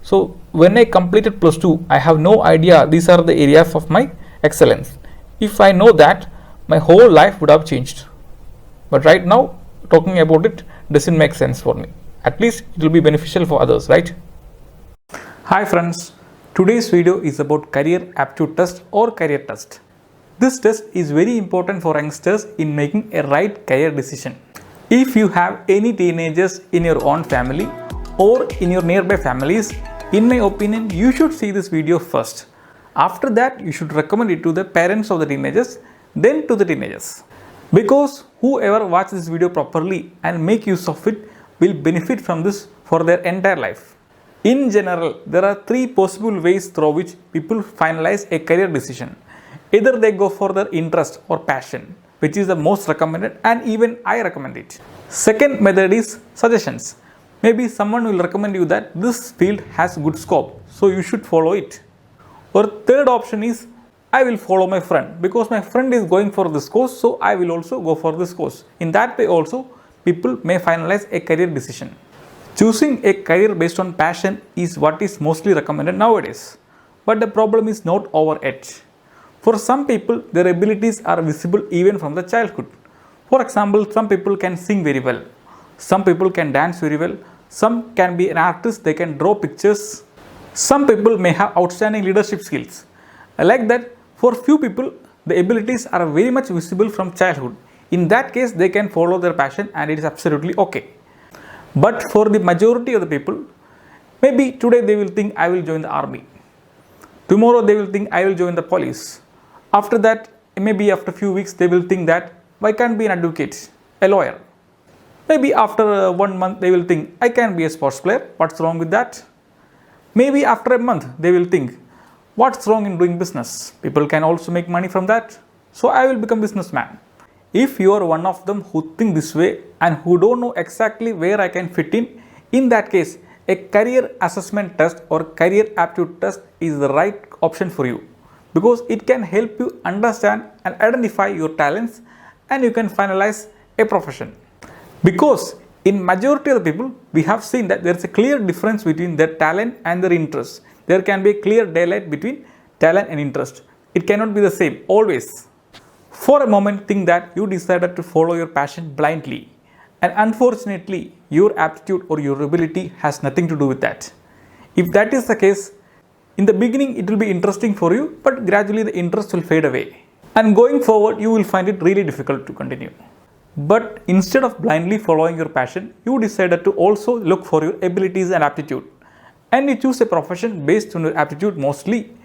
So when I completed plus 2, I have no idea these are the areas of my excellence. If I know that, my whole life would have changed. But right now, talking about it doesn't make sense for me. At least it will be beneficial for others, right? Hi friends, today's video is about career aptitude test or career test. This test is very important for youngsters in making a right career decision. If you have any teenagers in your own family or in your nearby families, in my opinion, you should see this video first. After that, you should recommend it to the parents of the teenagers, then to the teenagers. Because whoever watches this video properly and make use of it will benefit from this for their entire life. In general, there are three possible ways through which people finalize a career decision. Either they go for their interest or passion, which is the most recommended, and even I recommend it. Second method is suggestions. Maybe someone will recommend you that this field has good scope, so you should follow it. Or third option is I will follow my friend because my friend is going for this course, so I will also go for this course. In that way also, people may finalize a career decision. Choosing a career based on passion is what is mostly recommended nowadays. But the problem is not over yet. For some people, their abilities are visible even from the childhood. For example, some people can sing very well. Some people can dance very well. Some can be an artist, they can draw pictures. Some people may have outstanding leadership skills. Like that, for few people, the abilities are very much visible from childhood. In that case, they can follow their passion and it is absolutely okay. But for the majority of the people, maybe today they will think I will join the army. Tomorrow they will think I will join the police. After that, maybe after a few weeks, they will think that I can be an advocate, a lawyer. Maybe after 1 month, they will think I can be a sports player. What's wrong with that? Maybe after a month, they will think what's wrong in doing business? People can also make money from that. So I will become businessman. If you are one of them who think this way and who don't know exactly where I can fit in that case, a career assessment test or career aptitude test is the right option for you because it can help you understand and identify your talents and you can finalize a profession. Because in majority of the people, we have seen that there is a clear difference between their talent and their interest. There can be a clear daylight between talent and interest. It cannot be the same always. For a moment, think that you decided to follow your passion blindly. And unfortunately, your aptitude or your ability has nothing to do with that. If that is the case, in the beginning it will be interesting for you, but gradually the interest will fade away. And going forward, you will find it really difficult to continue. But instead of blindly following your passion, you decided to also look for your abilities and aptitude. And you choose a profession based on your aptitude mostly.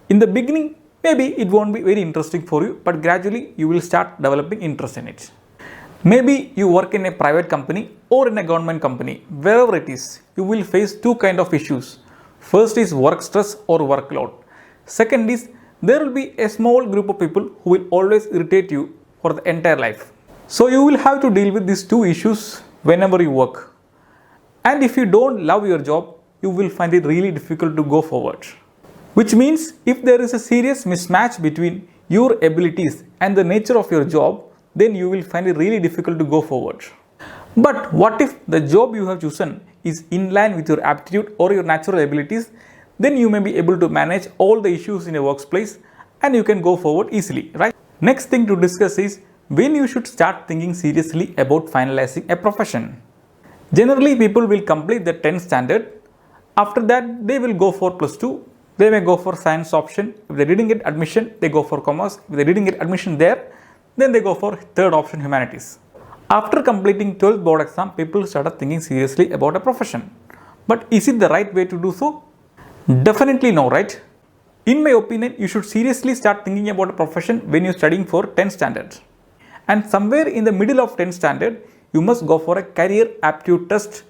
In the beginning, maybe it won't be very interesting for you, but gradually you will start developing interest in it. Maybe you work in a private company or in a government company, wherever it is, you will face two kinds of issues. First is work stress or workload. Second is there will be a small group of people who will always irritate you for the entire life. So you will have to deal with these two issues whenever you work. And if you don't love your job, you will find it really difficult to go forward. Which means if there is a serious mismatch between your abilities and the nature of your job, then you will find it really difficult to go forward. But what if the job you have chosen is in line with your aptitude or your natural abilities? Then you may be able to manage all the issues in your workplace and you can go forward easily, right? Next thing to discuss is when you should start thinking seriously about finalizing a profession. Generally, people will complete the 10th standard. After that, they will go for plus 2. They may go for science option. If they didn't get admission, they go for commerce. If they didn't get admission there, then they go for third option, humanities. After completing 12th board exam, people started thinking seriously about a profession. But is it the right way to do so? Definitely no, right? In my opinion, you should seriously start thinking about a profession when you're studying for 10th standard. And somewhere in the middle of 10th standard, you must go for a career aptitude test.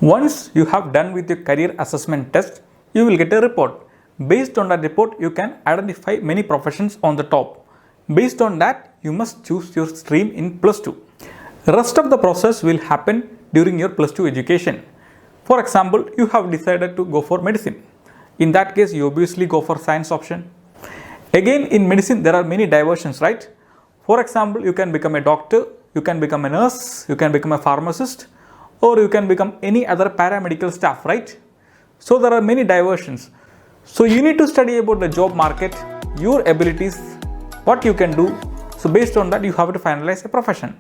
Once you have done with your career assessment test, you will get a report. Based on that report, you can identify many professions on the top. Based on that, you must choose your stream in plus 2. The rest of the process will happen during your plus 2 education. For example, you have decided to go for medicine. In that case, you obviously go for science option. Again, in medicine, there are many diversions, right? For example, you can become a doctor, you can become a nurse, you can become a pharmacist, or you can become any other paramedical staff, right? So there are many diversions. So you need to study about the job market, your abilities, what you can do. So based on that, you have to finalize a profession.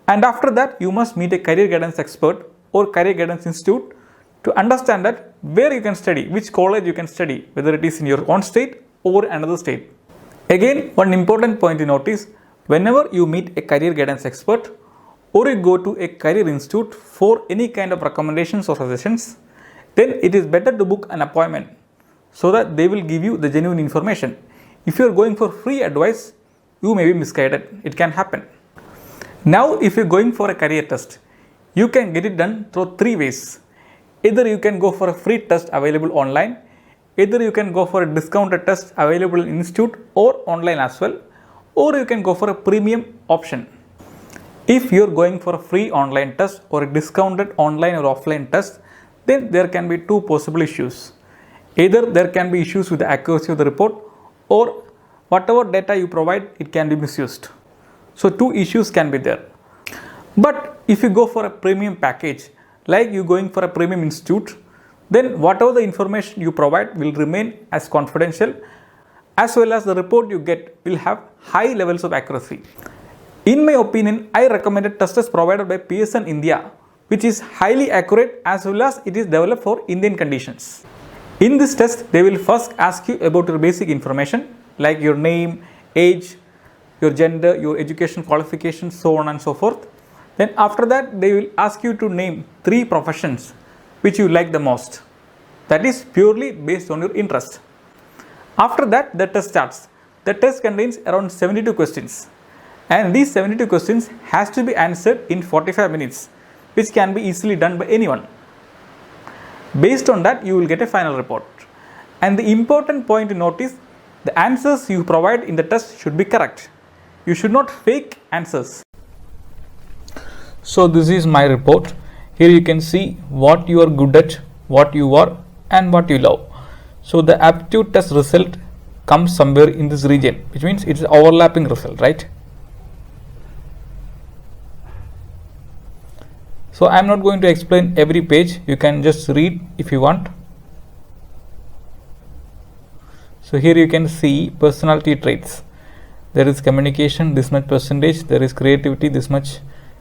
And after that, you must meet a career guidance expert or career guidance institute to understand that where you can study, which college you can study, whether it is in your own state or another state. Again, one important point to note is, whenever you meet a career guidance expert or you go to a career institute for any kind of recommendations or suggestions, then it is better to book an appointment so that they will give you the genuine information. If you are going for free advice, you may be misguided. It can happen. Now, if you are going for a career test, you can get it done through three ways. Either you can go for a free test available online, either you can go for a discounted test available in institute or online as well, or you can go for a premium option. If you are going for a free online test or a discounted online or offline test, then there can be two possible issues. Either there can be issues with the accuracy of the report, or whatever data you provide, it can be misused. So two issues can be there. But if you go for a premium package, like you going for a premium institute, then whatever the information you provide will remain as confidential, as well as the report you get will have high levels of accuracy. In my opinion, I recommended test provided by Pearson India, which is highly accurate as well as it is developed for Indian conditions. In this test, they will first ask you about your basic information like your name, age, your gender, your education qualifications, so on and so forth. Then after that, they will ask you to name 3 professions which you like the most. That is purely based on your interest. After that, the test starts. The test contains around 72 questions, and these 72 questions has to be answered in 45 minutes, which can be easily done by anyone. Based on that, you will get a final report. And the important point to note is, the answers you provide in the test should be correct. You should not fake answers. So this is my report. Here you can see what you are good at, what you are, and what you love. So the aptitude test result comes somewhere in this region, which means it's overlapping result, right? So I am not going to explain every page. You can just read if you want. So here you can see personality traits. There is communication, this much percentage. There is creativity, this much.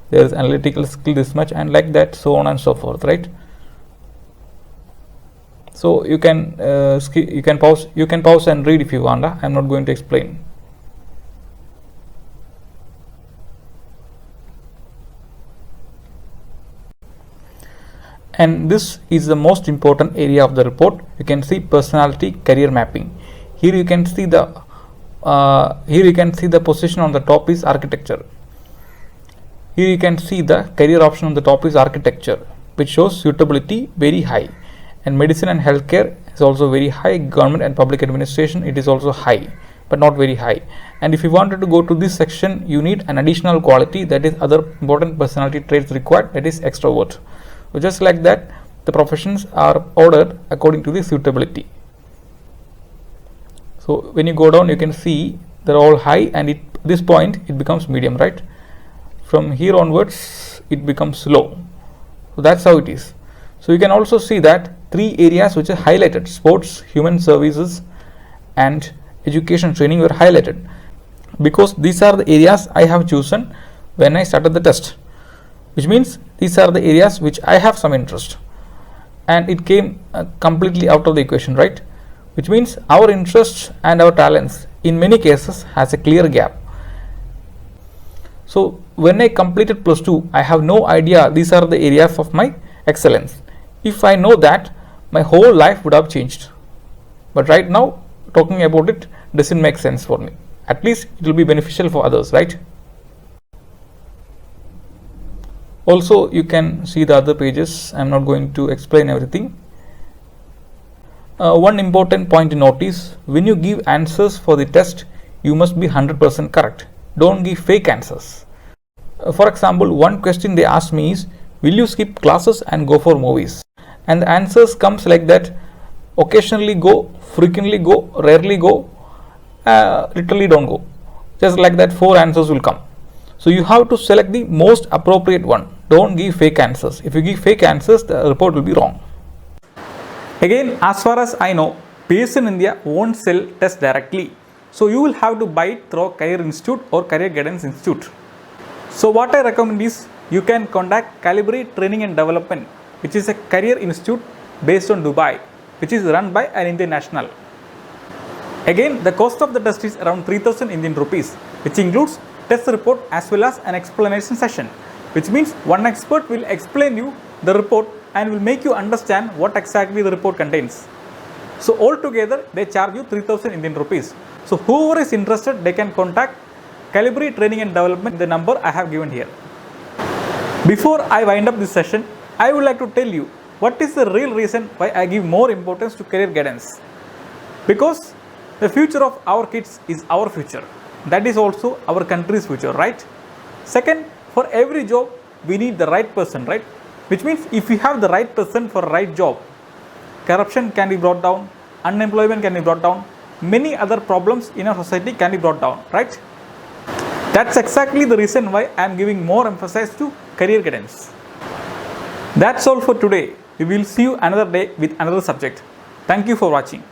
There is analytical skill, this much, and like that, so on and so forth, right? So you can pause and read if you want. I am not going to explain. And this is the most important area of the report. You can see personality career mapping. Here you can see the position on the top is architecture. Here you can see the career option on the top is architecture, which shows suitability very high, and medicine and healthcare is also very high. Government and public administration, it is also high, but not very high. And if you wanted to go to this section, you need an additional quality, that is other important personality traits required, that is extrovert. So just like that, the professions are ordered according to the suitability. So when you go down, you can see they're all high, and at this point it becomes medium, right? From here onwards it becomes low. So that's how it is. So you can also see that 3 areas which are highlighted: sports, human services, and education training were highlighted, because these are the areas I have chosen when I started the test, which means these are the areas which I have some interest, and it came completely out of the equation, right? Which means our interests and our talents in many cases has a clear gap. So when I completed plus 2, I have no idea these are the areas of my excellence. If I know that, my whole life would have changed. But right now, talking about it doesn't make sense for me. At least it will be beneficial for others, right? Also, you can see the other pages. I am not going to explain everything. One important point to note is, when you give answers for the test, you must be 100% correct. Don't give fake answers. For example, one question they asked me is, will you skip classes and go for movies? And the answers comes like that: occasionally go, frequently go, rarely go, literally don't go. Just like that, 4 answers will come. So you have to select the most appropriate one. Don't give fake answers. If you give fake answers, the report will be wrong. Again, as far as I know, Pearson India won't sell tests directly. So you will have to buy it through Career Institute or Career Guidance Institute. So what I recommend is you can contact Calibri Training and Development, which is a career institute based on Dubai, which is run by an Indian national. Again, the cost of the test is around 3000 Indian rupees, which includes test report as well as an explanation session, which means one expert will explain you the report and will make you understand what exactly the report contains. So altogether they charge you 3000 Indian rupees. So whoever is interested, they can contact Calibri Training and Development, the number I have given here. Before I wind up this session, I would like to tell you what is the real reason why I give more importance to career guidance. Because the future of our kids is our future. That is also our country's future, right? Second, for every job, we need the right person, right? Which means if we have the right person for the right job, corruption can be brought down, unemployment can be brought down, many other problems in our society can be brought down, right? That's exactly the reason why I am giving more emphasis to career guidance. That's all for today. We will see you another day with another subject. Thank you for watching.